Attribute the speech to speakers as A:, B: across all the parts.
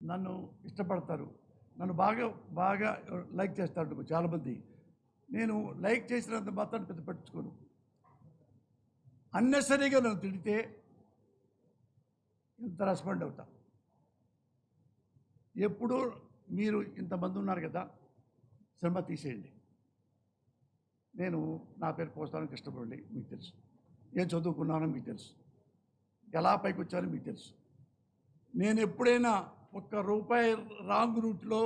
A: నన్ను ఇష్టపడతారు, నన్ను బాగా బాగా లైక్ చేస్తారు చాలామంది. నేను లైక్ చేసినంత మాత్రం పెద్ద పట్టించుకోను. అన్నెసరీగా నన్ను తిడితే ఇంత రెస్పాండ్ అవుతా. ఎప్పుడు మీరు ఇంతమంది ఉన్నారు కదా, శ్రమ తీసేయండి. నేను నా పేరు పోస్తానికి ఇష్టపడండి, మీకు తెలుసు. ఏం చదువుకున్నానో మీకు తెలుసు, ఎలా పైకి వచ్చానో మీకు తెలుసు. నేను ఎప్పుడైనా ₹1 రాంగ్ రూట్లో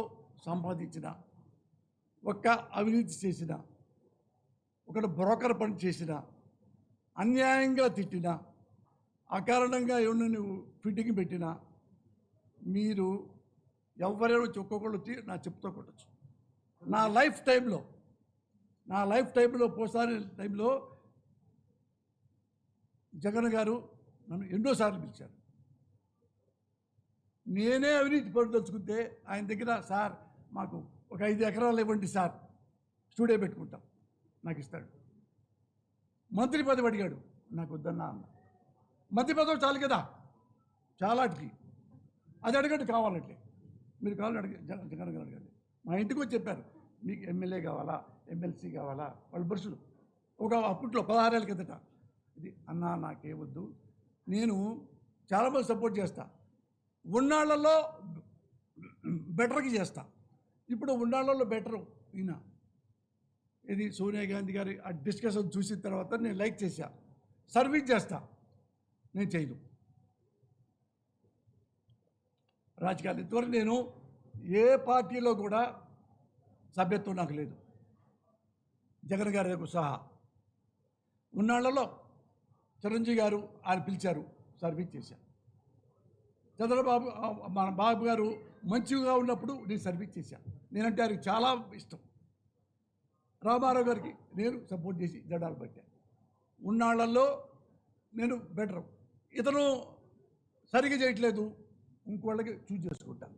A: సంపాదించిన, ఒక్క అవినీతి చేసిన, ఒకటి బ్రోకర్ పని చేసిన, అన్యాయంగా తిట్టిన, అకారణంగా ఎవరిని నువ్వు ఫిట్టింగ్ పెట్టినా, మీరు ఎవరైనా వచ్చి ఒక్కొక్కళ్ళు వచ్చి నా చెప్తూ కొట్టచ్చు. నా లైఫ్ టైంలో పోసారి టైంలో జగన్ గారు నన్ను ఎన్నోసార్లు పిలిచారు. నేనే అవినీతి పరుదలుచుకుంటే ఆయన దగ్గర, సార్ మాకు ఒక 5 ఎకరాలు ఇవ్వండి సార్, స్టూడియో పెట్టుకుంటాం, నాకు ఇస్తాడు. మంత్రి పదవి అడిగాడు, నాకు వద్దన్నా అన్న. మంత్రి పదవి చాలు కదా చాలాటికి, అది అడగండి కావాలంటే, మీరు కావాలని జగన్ గారు అడగండి. మా ఇంటికి వచ్చి చెప్పారు, మీకు ఎమ్మెల్యే కావాలా, ఎమ్మెల్సీ కావాలా, వాళ్ళ బరుసులు ఒక అప్పట్లో 16 ఏళ్ళ కిందట. ఇది అన్నా నాకే వద్దు, నేను చాలామంది సపోర్ట్ చేస్తా, ఉన్నాళ్లలో బెటర్కి చేస్తా. ఇప్పుడు ఉన్నాళ్లలో బెటరు ఈయన, ఇది సోనియా గాంధీ గారి ఆ డిస్కషన్ చూసిన తర్వాత నేను లైక్ చేశా. సర్వీస్ చేస్తా, నేను చేయను రాజకీయాలు. ఇంతవరకు నేను ఏ పార్టీలో కూడా సభ్యత్వం నాకు లేదు, జగన్ గారి సహా. ఉన్నాళ్లలో చిరంజీవి గారు ఆయన పిలిచారు, సర్వీస్ చేశాను. చంద్రబాబు మన బాబు గారు మంచిగా ఉన్నప్పుడు నేను సర్వీస్ చేశాను. నేనంటే ఆయనకు చాలా ఇష్టం. రామారావు గారికి నేను సపోర్ట్ చేసి జెండాలు పెట్టాను. ఉన్నాళ్లలో నేను బెటరు, ఇతను సరిగ్గా చేయట్లేదు, ఇంకోళ్ళకి చూజ్ చేసుకుంటాను.